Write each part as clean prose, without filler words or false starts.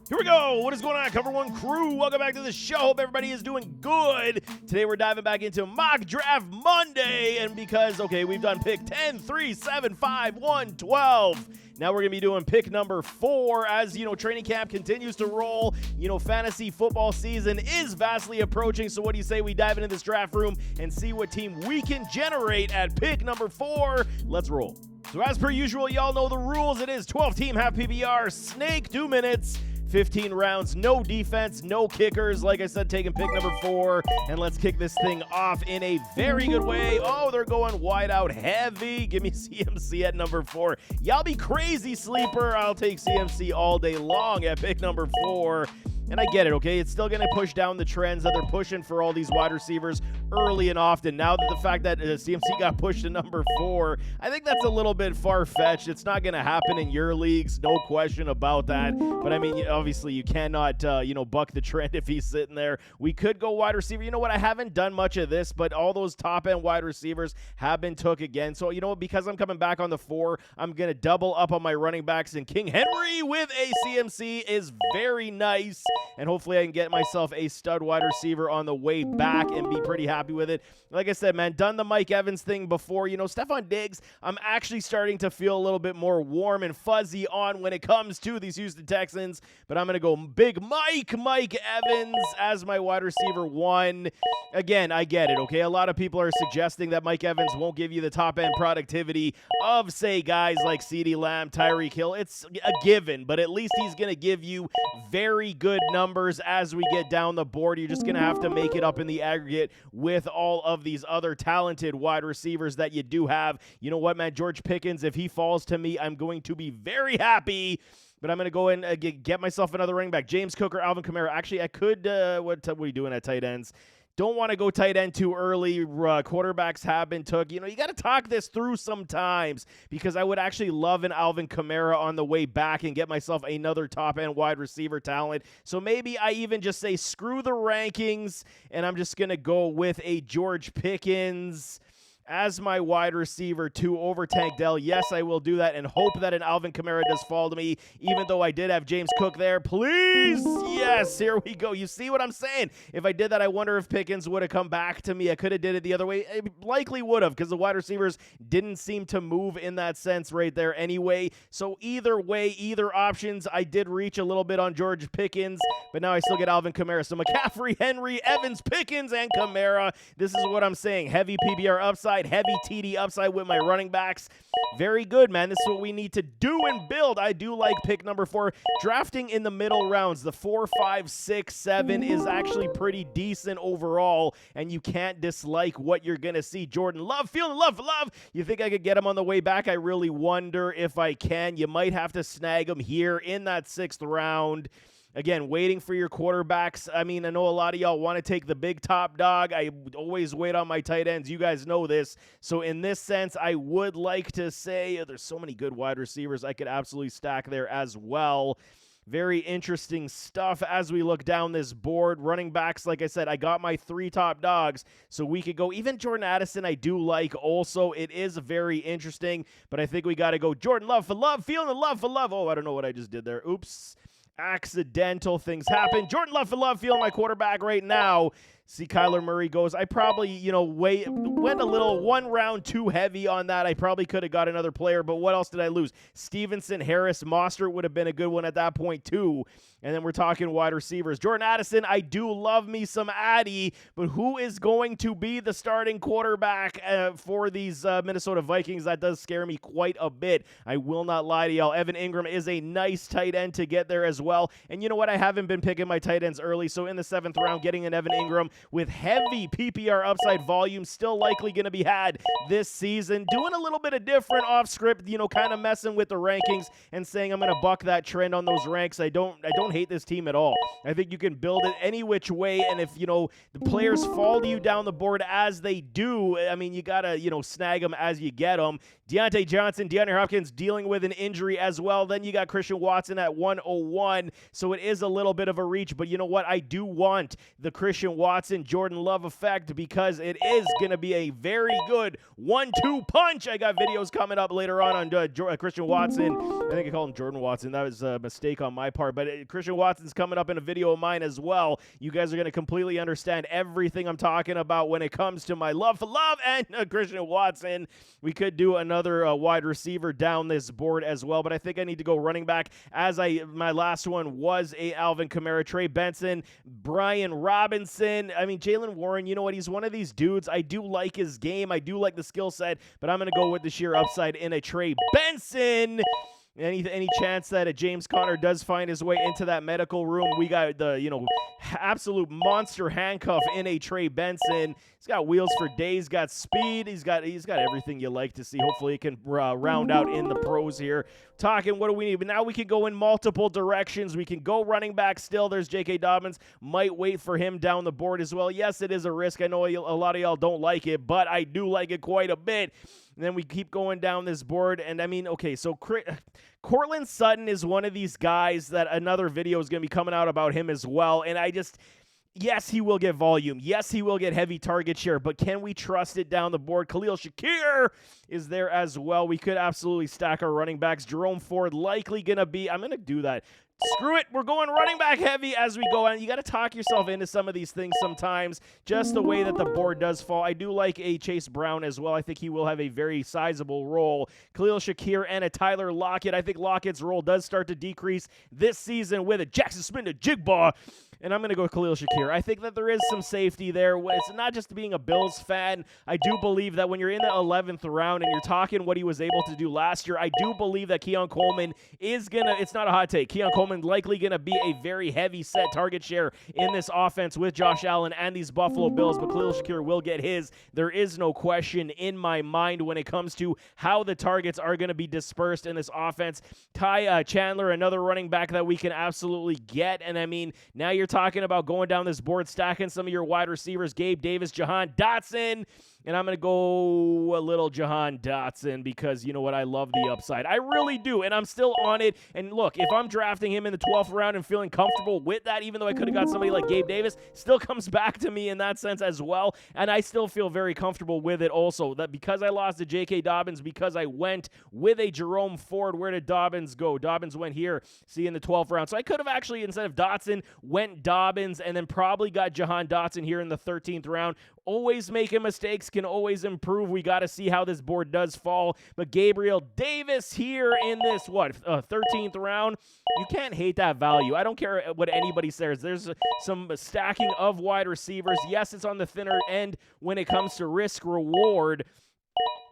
Here we go. What is going on, Cover One crew? Welcome back to the show. Hope everybody is doing good. Today we're diving back into Mock Draft Monday. And because, we've done pick 10, 3, 7, 5, 1, 12. Now we're going to be doing pick number 4 as, training camp continues to roll. Fantasy football season is vastly approaching. So what do you say we dive into this draft room and see what team we can generate at pick number 4? Let's roll. So as per usual, y'all know the rules. It is 12-team half PPR, snake 2 minutes. 15 rounds, no defense, no kickers. Like I said, taking pick number 4, and let's kick this thing off in a very good way. Oh, they're going wide out heavy. Give me CMC at number 4. Y'all be crazy, sleeper. I'll take CMC all day long at pick number 4. And I get it, okay? It's still going to push down the trends that they're pushing for all these wide receivers early and often. Now that the fact that CMC got pushed to number 4, I think that's a little bit far-fetched. It's not going to happen in your leagues, no question about that. But, I mean, obviously you cannot, buck the trend if he's sitting there. We could go wide receiver. You know what? I haven't done much of this, but all those top-end wide receivers have been took again. So, you know what? Because I'm coming back on the 4, I'm going to double up on my running backs. And King Henry with a CMC is very nice. And hopefully I can get myself a stud wide receiver on the way back and be pretty happy with it. Like I said, man, done the Mike Evans thing before. Stephon Diggs, I'm actually starting to feel a little bit more warm and fuzzy on when it comes to these Houston Texans. But I'm going to go big Mike Evans as my wide receiver 1. Again, I get it, okay? A lot of people are suggesting that Mike Evans won't give you the top-end productivity of, say, guys like CeeDee Lamb, Tyreek Hill. It's a given, but at least he's going to give you very good numbers as we get down the board. You're just going to have to make it up in the aggregate with all of these other talented wide receivers that you do have. You know what, man? George Pickens, if he falls to me, I'm going to be very happy. But I'm going to go in and get myself another running back. James Cook or Alvin Kamara. Actually, I could, what are you doing at tight ends? Don't want to go tight end too early. Quarterbacks have been took. You got to talk this through sometimes because I would actually love an Alvin Kamara on the way back and get myself another top-end wide receiver talent. So maybe I even just say screw the rankings, and I'm just going to go with a George Pickens as my wide receiver 2 over Tank Dell. Yes, I will do that and hope that an Alvin Kamara does fall to me, even though I did have James Cook there. Please, yes, here we go. You see what I'm saying? If I did that, I wonder if Pickens would have come back to me. I could have did it the other way. I likely would have because the wide receivers didn't seem to move in that sense right there anyway. So either way, either options, I did reach a little bit on George Pickens, but now I still get Alvin Kamara. So McCaffrey, Henry, Evans, Pickens, and Kamara. This is what I'm saying. Heavy PBR upside. Heavy TD upside with my running backs. Very good, man. This is what we need to do and build. I do like pick number 4. Drafting in the middle rounds, the 4, 5, 6, 7 is actually pretty decent overall, and you can't dislike what you're going to see. Jordan Love, feeling love for love. You think I could get him on the way back? I really wonder if I can. You might have to snag him here in that 6th round. Again, waiting for your quarterbacks. I mean, I know a lot of y'all want to take the big top dog. I always wait on my tight ends. You guys know this. So in this sense, I would like to say there's so many good wide receivers I could absolutely stack there as well. Very interesting stuff as we look down this board. Running backs, like I said, I got my 3 top dogs, so we could go. Even Jordan Addison I do like also. It is very interesting, but I think we got to go Jordan Love for love, feeling the love for love. Oh, I don't know what I just did there. Oops. Accidental things happen. Jordan Love for love, feeling my quarterback right now. See, Kyler Murray goes. I probably, went a little 1 round too heavy on that. I probably could have got another player, but what else did I lose? Stevenson, Harris, Mostert would have been a good one at that point too. And then we're talking wide receivers. Jordan Addison, I do love me some Addy, but who is going to be the starting quarterback for these Minnesota Vikings? That does scare me quite a bit. I will not lie to y'all. Evan Ingram is a nice tight end to get there as well. And you know what? I haven't been picking my tight ends early, so in the 7th round, getting an Evan Ingram with heavy PPR upside volume, still likely going to be had this season. Doing a little bit of different off script, kind of messing with the rankings and saying I'm going to buck that trend on those ranks. I don't hate this team at all. I think you can build it any which way, and if, the players fall to you down the board as they do, I mean, you got to, snag them as you get them. Deontay Johnson, DeAndre Hopkins dealing with an injury as well. Then you got Christian Watson at 101, so it is a little bit of a reach, but you know what? I do want the Christian Watson Watson, Jordan Love effect, because it is going to be a very good 1-2 punch. I got videos coming up later on Christian Watson. I think I called him Jordan Watson. That was a mistake on my part, but Christian Watson's coming up in a video of mine as well. You guys are going to completely understand everything I'm talking about when it comes to my love for love and Christian Watson. We could do another wide receiver down this board as well, but I think I need to go running back, as my last one was a Alvin Kamara, Trey Benson, Brian Robinson. I mean, Jaylen Warren, you know what? He's one of these dudes. I do like his game. I do like the skill set, but I'm going to go with the sheer upside in a Trey Benson. Any chance that a James Conner does find his way into that medical room, we got the, absolute monster handcuff in a Trey Benson. He's got wheels for days, got speed. He's got everything you like to see. Hopefully he can round out in the pros here. Talking, what do we need? But now we can go in multiple directions. We can go running back still. There's J.K. Dobbins. Might wait for him down the board as well. Yes, it is a risk. I know a lot of y'all don't like it, but I do like it quite a bit. And then we keep going down this board. And I mean, okay, so Courtland Sutton is one of these guys that another video is going to be coming out about him as well. And yes, he will get volume. Yes, he will get heavy target share, but can we trust it down the board? Khalil Shakir is there as well. We could absolutely stack our running backs. Jerome Ford likely going to be, I'm going to do that. Screw it. We're going running back heavy as we go on. You got to talk yourself into some of these things sometimes, just the way that the board does fall. I do like a Chase Brown as well. I think he will have a very sizable role. Khalil Shakir and a Tyler Lockett. I think Lockett's role does start to decrease this season with a Jackson Smith-Njigba. And I'm going to go Khalil Shakir. I think that there is some safety there. It's not just being a Bills fan. I do believe that when you're in the 11th round and you're talking what he was able to do last year, I do believe that Keon Coleman is going to, it's not a hot take, Keon Coleman likely going to be a very heavy set target share in this offense with Josh Allen and these Buffalo Bills, but Khalil Shakir will get his. There is no question in my mind when it comes to how the targets are going to be dispersed in this offense. Ty Chandler, another running back that we can absolutely get. And I mean, now you're talking about going down this board, stacking some of your wide receivers, Gabe Davis, Jahan Dotson. And I'm going to go a little Jahan Dotson because, you know what, I love the upside. I really do, and I'm still on it. And look, if I'm drafting him in the 12th round and feeling comfortable with that, even though I could have got somebody like Gabe Davis, still comes back to me in that sense as well. And I still feel very comfortable with it also. That because I lost to J.K. Dobbins, because I went with a Jerome Ford, where did Dobbins go? Dobbins went here, see, in the 12th round. So I could have actually, instead of Dotson, went Dobbins and then probably got Jahan Dotson here in the 13th round. Always making mistakes, can always improve. We got to see how this board does fall. But Gabriel Davis here in this, 13th round, you can't hate that value. I don't care what anybody says. There's some stacking of wide receivers. Yes, it's on the thinner end when it comes to risk-reward,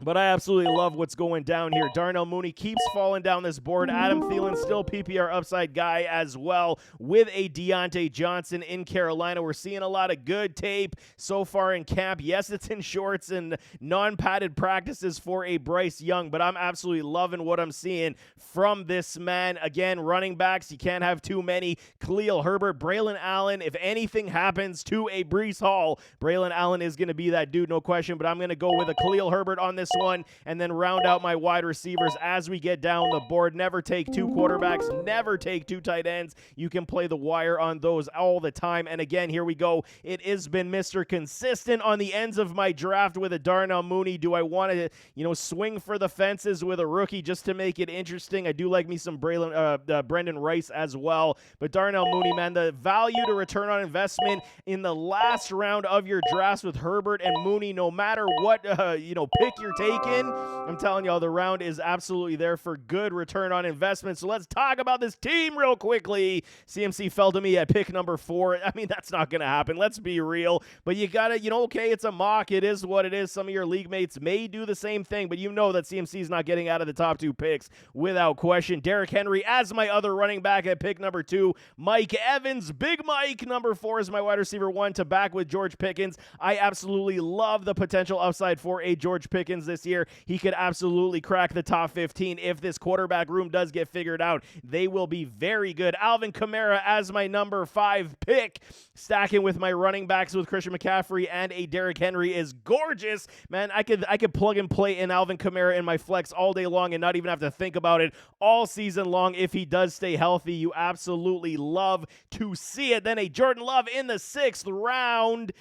but I absolutely love what's going down here. Darnell Mooney keeps falling down this board. Adam Thielen, still PPR upside guy as well, with a Deontay Johnson in Carolina. We're seeing a lot of good tape so far in camp. Yes, it's in shorts and non-padded practices for a Bryce Young, but I'm absolutely loving what I'm seeing from this man. Again, running backs, you can't have too many. Khalil Herbert, Braylon Allen. If anything happens to a Breece Hall, Braylon Allen is going to be that dude, no question, but I'm going to go with a Khalil Herbert on this one and then round out my wide receivers as we get down the board. Never take two quarterbacks, never take two tight ends. You can play the wire on those all the time. And again, here we go. It has been Mr. Consistent on the ends of my draft with a Darnell Mooney. Do I want to, swing for the fences with a rookie just to make it interesting? I do like me some Brendan Rice as well. But Darnell Mooney, man, the value to return on investment in the last round of your drafts with Herbert and Mooney, no matter what, pick you're taking, I'm telling y'all, the round is absolutely there for good return on investment. So let's talk about this team real quickly. CMC fell to me at pick number 4. I mean, that's not going to happen. Let's be real. But you got to, okay, it's a mock. It is what it is. Some of your league mates may do the same thing, but you know that CMC is not getting out of the top 2 picks without question. Derrick Henry as my other running back at pick number 2. Mike Evans, Big Mike, number 4 is my wide receiver 1 to back with George Pickens. I absolutely love the potential upside for a George Pickens this year. He could absolutely crack the top 15 if this quarterback room does get figured out. They will be very good. Alvin Kamara as my number 5 pick. Stacking with my running backs with Christian McCaffrey and a Derrick Henry is gorgeous. Man, I could plug and play in Alvin Kamara in my flex all day long and not even have to think about it all season long if he does stay healthy. You absolutely love to see it. Then a Jordan Love in the 6th round.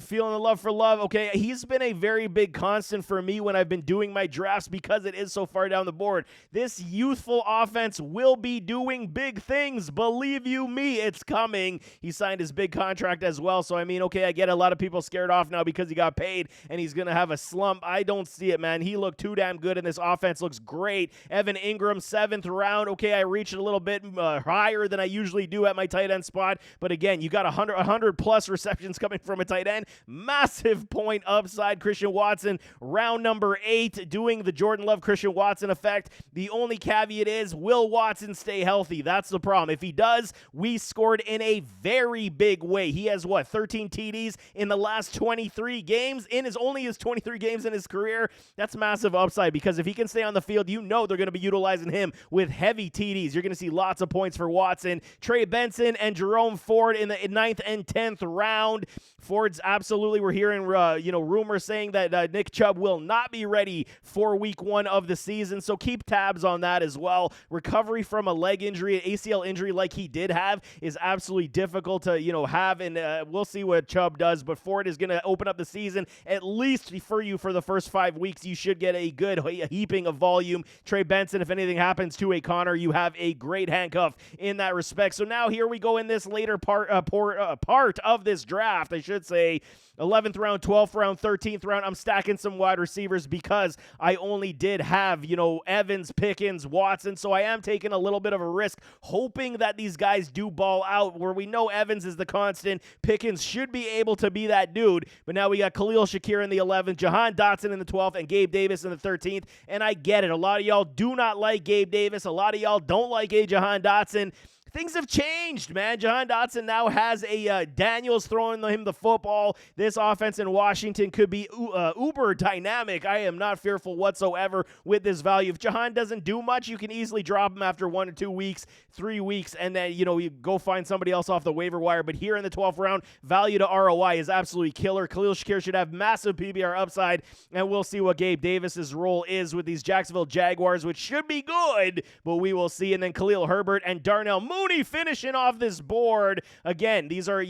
Feeling the love for Love. Okay, he's been a very big constant for me when I've been doing my drafts because it is so far down the board. This youthful offense will be doing big things. Believe you me, it's coming. He signed his big contract as well. So, I mean, okay, I get a lot of people scared off now because he got paid and he's going to have a slump. I don't see it, man. He looked too damn good and this offense looks great. Evan Ingram, 7th round. Okay, I reached a little bit higher than I usually do at my tight end spot. But again, you got 100 plus receptions coming from a tight end. Massive point upside. Christian Watson, round number 8, doing the Jordan Love Christian Watson effect. The only caveat is, will Watson stay healthy? That's the problem. If he does, we scored in a very big way. He has, 13 TDs in the last 23 games? Only his 23 games in his career. That's massive upside because if he can stay on the field, you know they're going to be utilizing him with heavy TDs. You're going to see lots of points for Watson. Trey Benson and Jerome Ford in the 9th and 10th round. Ford's absolutely, we're hearing, rumors saying that Nick Chubb will not be ready for week 1 of the season, so keep tabs on that as well. Recovery from a leg injury, an ACL injury like he did have, is absolutely difficult to, have, and we'll see what Chubb does, but Ford is going to open up the season, at least for you for the first 5 weeks. You should get a good heaping of volume. Trey Benson, if anything happens to a Connor, you have a great handcuff in that respect. So now here we go in this later part of this draft, I should say. 11th round, 12th round, 13th round. I'm stacking some wide receivers because I only did have, Evans, Pickens, Watson. So I am taking a little bit of a risk, hoping that these guys do ball out where we know Evans is the constant. Pickens should be able to be that dude. But now we got Khalil Shakir in the 11th, Jahan Dotson in the 12th, and Gabe Davis in the 13th. And I get it. A lot of y'all do not like Gabe Davis. A lot of y'all don't like a Jahan Dotson. Things have changed, man. Jahan Dotson now has a Daniels throwing him the football. This offense in Washington could be uber dynamic. I am not fearful whatsoever with this value. If Jahan doesn't do much, you can easily drop him after 1 or 2 weeks, 3 weeks, and then, you go find somebody else off the waiver wire. But here in the 12th round, value to ROI is absolutely killer. Khalil Shakir should have massive PBR upside, and we'll see what Gabe Davis's role is with these Jacksonville Jaguars, which should be good, but we will see. And then Khalil Herbert and Darnell Mooney finishing off this board. Again, these are,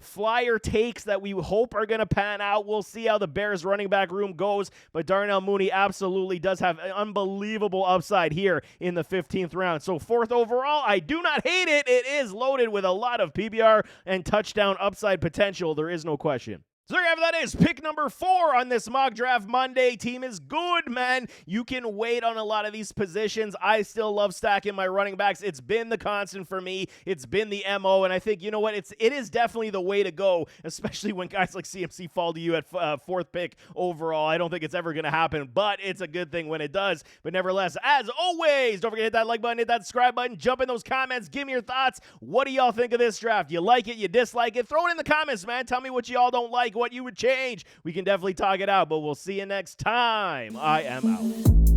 flyer takes that we hope are going to pan out. We'll see how the Bears running back room goes, but Darnell Mooney absolutely does have an unbelievable upside here in the 15th round. So 4th overall, I do not hate it. It is loaded with a lot of PBR and touchdown upside potential. There is no question. So there you have it. That is pick number 4 on this Mock Draft Monday. Team is good, man. You can wait on a lot of these positions. I still love stacking my running backs. It's been the constant for me. It's been the MO, and I think, you know what? It is definitely the way to go, especially when guys like CMC fall to you at 4th pick overall. I don't think it's ever going to happen, but it's a good thing when it does. But nevertheless, as always, don't forget to hit that like button, hit that subscribe button, jump in those comments, give me your thoughts. What do y'all think of this draft? You like it? You dislike it? Throw it in the comments, man. Tell me what y'all don't like, what you would change. We can definitely talk it out, but we'll see you next time. I am out.